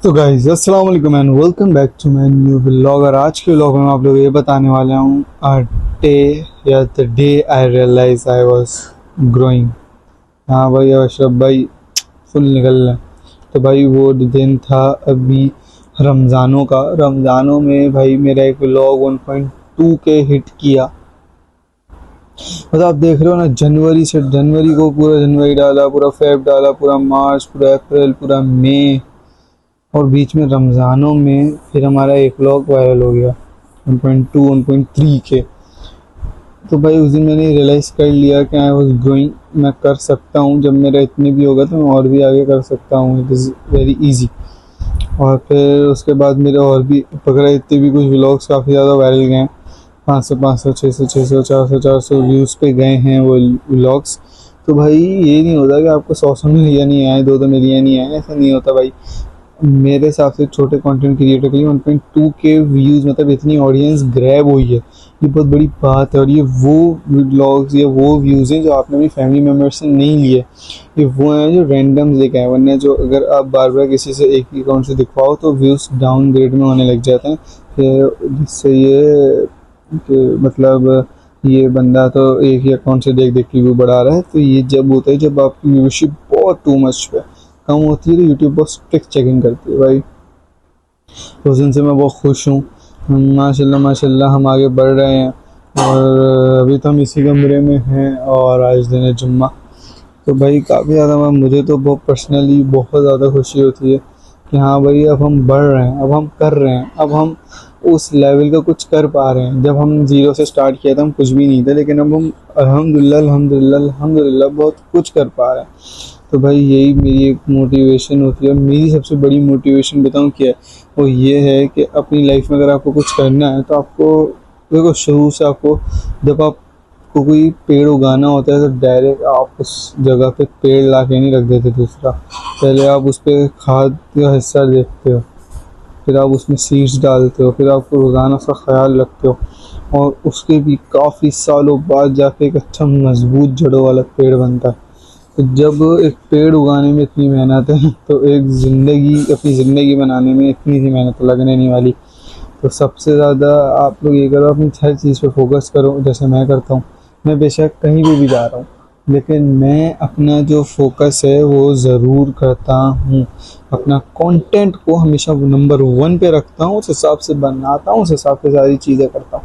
तो गाइस अस्सलाम वालेकुम and welcome back to my new vlog. और आज के व्लॉग में मैं आप लोगों को ये बताने वाला हूँ the day I realize I was growing. हाँ भाई अशरफ भाई फुल निकल रहे हैं। तो भाई वो दिन था अभी रमज़ानों में भाई मेरा एक व्लॉग 1.2 के हिट किया। मतलब आप देख रहे हो ना, जनवरी को पूरा जनवरी डाला, पूरा फेब डाला, पूरा मार्च, पूरा अप्रैल, पूरा मई, और बीच में रमज़ानों में फिर हमारा एक व्लॉग वायरल हो गया 1.2 1.3 के। तो भाई उस दिन मैंने रियलाइज़ कर लिया कि आई वाज ग्रोइंग, मैं कर सकता हूँ। जब मेरा इतने भी होगा तो मैं और भी आगे कर सकता हूँ, इट इज़ वेरी इजी। और फिर उसके बाद मेरे और भी पकड़ा, इतने भी कुछ व्लॉग्स काफ़ी ज़्यादा वायरल गए हैं। 500 600 400 व्यूज़ पे गए हैं वो व्लॉग्स। तो भाई ये नहीं होता कि आपको 100 मिलियन ही आए, 2 मिलियन ही आए, ऐसा नहीं होता भाई। मेरे हिसाब से छोटे कंटेंट क्रिएटर के लिए 1.2 के व्यूज़, मतलब इतनी ऑडियंस ग्रैब हुई है, ये बहुत बड़ी बात है। और ये वो व्लॉग्स या वो व्यूज़ हैं जो आपने अपनी फैमिली मेम्बर से नहीं लिए, ये वो हैं जो रैंडम लेके आए। वरना जो अगर आप बार बार किसी से एक ही अकाउंट से दिखवाओ तो व्यूज़ डाउनग्रेड में होने लग जाते हैं। जिससे ये कि मतलब ये बंदा तो एक ही अकाउंट से देख देख के व्यू बढ़ा रहा है। तो ये जब होता है जब आपकी व्यूशिप बहुत टू मच पे कम होती है, तो यूट्यूब बहुत स्ट्रिक्ट चेकिंग करती है भाई। उस दिन से मैं बहुत खुश हूँ। माशाल्लाह हम आगे बढ़ रहे हैं। और अभी तो हम इसी कमरे में हैं और आज दिन है जुम्मा। तो भाई काफ़ी ज़्यादा मुझे तो बहुत पर्सनली बहुत ज़्यादा खुशी होती है कि हाँ भाई अब हम बढ़ रहे हैं, अब हम कर रहे हैं, अब हम उस लेवल का कुछ कर पा रहे हैं। जब हम ज़ीरो से स्टार्ट किया था हम कुछ भी नहीं थे, लेकिन अब हम अल्हम्दुलिल्लाह बहुत कुछ कर पा रहे हैं। तो भाई यही मेरी एक मोटिवेशन होती है। मेरी सबसे बड़ी मोटिवेशन बताऊँ क्या है, वो ये है कि अपनी लाइफ में अगर आपको कुछ करना है तो आपको देखो, शुरू से आपको जब आपको कोई पेड़ उगाना होता है तो डायरेक्ट आप उस जगह पे पेड़ ला के नहीं रख देते दूसरा। पहले आप उस पर खाद का हिस्सा देखते हो, फिर आप उसमें सीड्स डालते हो, फिर आपको रोज़ाना उसका ख्याल रखते हो, और उसके भी काफ़ी सालों बाद जाके एक अच्छा मजबूत जड़ों वाला पेड़ बनता है। तो जब एक पेड़ उगाने में इतनी मेहनत है तो एक अपनी ज़िंदगी बनाने में इतनी सी मेहनत लगने नहीं वाली। तो सबसे ज़्यादा आप लोग ये करो, अपनी हर चीज़ पे फोकस करो, जैसे मैं करता हूँ। मैं बेशक कहीं भी जा रहा हूँ, लेकिन मैं अपना जो फोकस है वो ज़रूर करता हूँ। अपना कंटेंट को हमेशा नंबर 1 पे रखता हूँ, उस हिसाब से बनाता हूँ, उस हिसाब से सारी चीज़ें करता हूँ।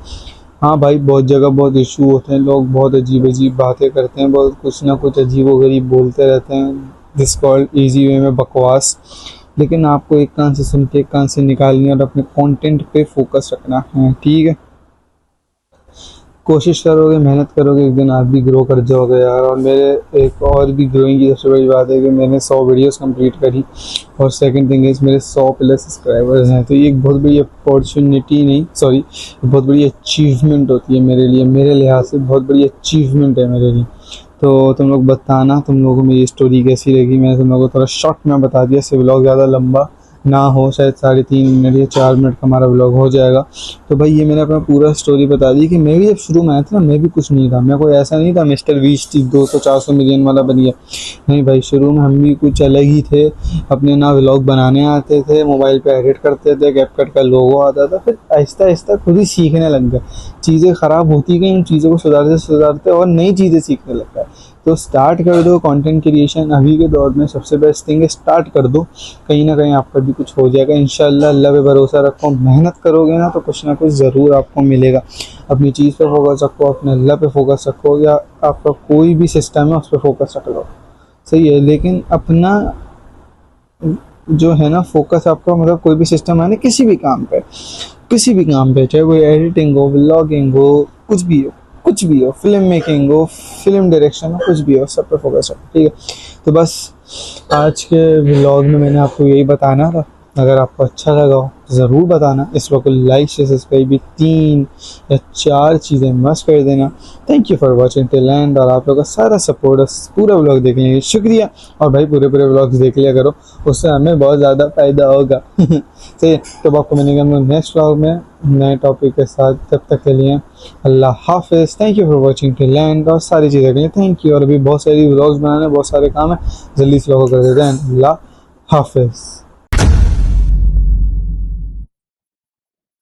हाँ भाई बहुत जगह बहुत इशू होते हैं, लोग बहुत अजीब अजीब बातें करते हैं, बहुत कुछ ना कुछ अजीबोगरीब बोलते रहते हैं, दिस कॉल्ड ईजी वे में बकवास। लेकिन आपको एक कान से सुन के एक कान से निकालनी है और अपने कंटेंट पे फोकस रखना है, ठीक है। कोशिश करोगे, मेहनत करोगे, एक दिन आप भी ग्रो कर जाओगे यार। और मेरे एक और भी ग्रोइंग की सबसे बड़ी बात है कि मैंने 100 वीडियोस कंप्लीट करी, और सेकंड थिंग इज़ मेरे 100 प्लस सब्सक्राइबर्स हैं। तो ये एक बहुत बड़ी अपॉर्चुनिटी नहीं, सॉरी, बहुत बड़ी अचीवमेंट होती है मेरे लिए, मेरे लिहाज से बहुत बड़ी अचीवमेंट है मेरे लिए। तो तुम लोग बताना तुम लोगों को मेरी स्टोरी कैसी लगी। मैंने तुम लोगों को थोड़ा शॉर्ट में बता दिया, इससे व्लॉग ज़्यादा लंबा ना हो, शायद 3.5 मिनट या 4 मिनट का हमारा व्लॉग हो जाएगा। तो भाई ये मैंने अपना पूरा स्टोरी बता दी कि मैं भी जब शुरू में आया था ना, मैं भी कुछ नहीं था, मैं कोई ऐसा नहीं था मिस्टर 200-400 मिलियन वाला बन गया। नहीं भाई, शुरू में हम भी कुछ अलग ही थे। अपने ना व्लॉग बनाने आते थे, मोबाइल पे एडिट करते थे, कैपकट का लोगो आता था, फिर आहिस्ता आहिस्ता खुद ही सीखने लग गए। चीज़ें ख़राब होती गई, उन चीज़ों को सुधारते और नई चीज़ें सीखने लग गए। तो स्टार्ट कर दो कंटेंट क्रिएशन, अभी के दौर में सबसे बेस्ट थिंग है, स्टार्ट कर दो, कहीं ना कहीं आपका भी कुछ हो जाएगा इंशाल्लाह। अल्लाह पे भरोसा रखो, मेहनत करोगे ना तो कुछ ना कुछ ज़रूर आपको मिलेगा। अपनी चीज़ पे फोकस रखो, अपने अल्लाह पे फोकस रखो, या आपका कोई भी सिस्टम है उस पर फोकस रख लो, सही है। लेकिन अपना जो है ना फोकस, आपका मतलब कोई भी सिस्टम है ना, किसी भी काम पे, चाहे वो एडिटिंग हो, व्लॉगिंग हो, कुछ भी हो, फिल्म मेकिंग हो, फिल्म डायरेक्शन हो, कुछ भी हो, सब पे फोकस रखो, ठीक है। तो बस आज के व्लॉग में मैंने आपको यही बताना था। अगर आपको अच्छा लगा हो तो ज़रूर बताना। इस वक्त लाइक शेयर सब्सक्राइब भी 3 या 4 चीज़ें मस्त कर देना। Thank you for watching till and, और आप लोगों का सारा सपोर्ट, पूरा व्लॉग देखने के लिए शुक्रिया। और भाई पूरे व्लॉग्स देख लिया करो, उससे हमें बहुत ज़्यादा फ़ायदा होगा। सही। तो आपको मिलेंगे नेक्स्ट व्लॉग में नए टॉपिक के साथ। तब तक के लिए अल्लाह हाफिज़। Thank you for watching till and, और सारी चीज़ें के लिए थैंक यू। और अभी बहुत सारी व्लॉग्स बनाने, बहुत सारे काम है, जल्दी से व्लॉग कर देते हैं। अल्लाह हाफिज़।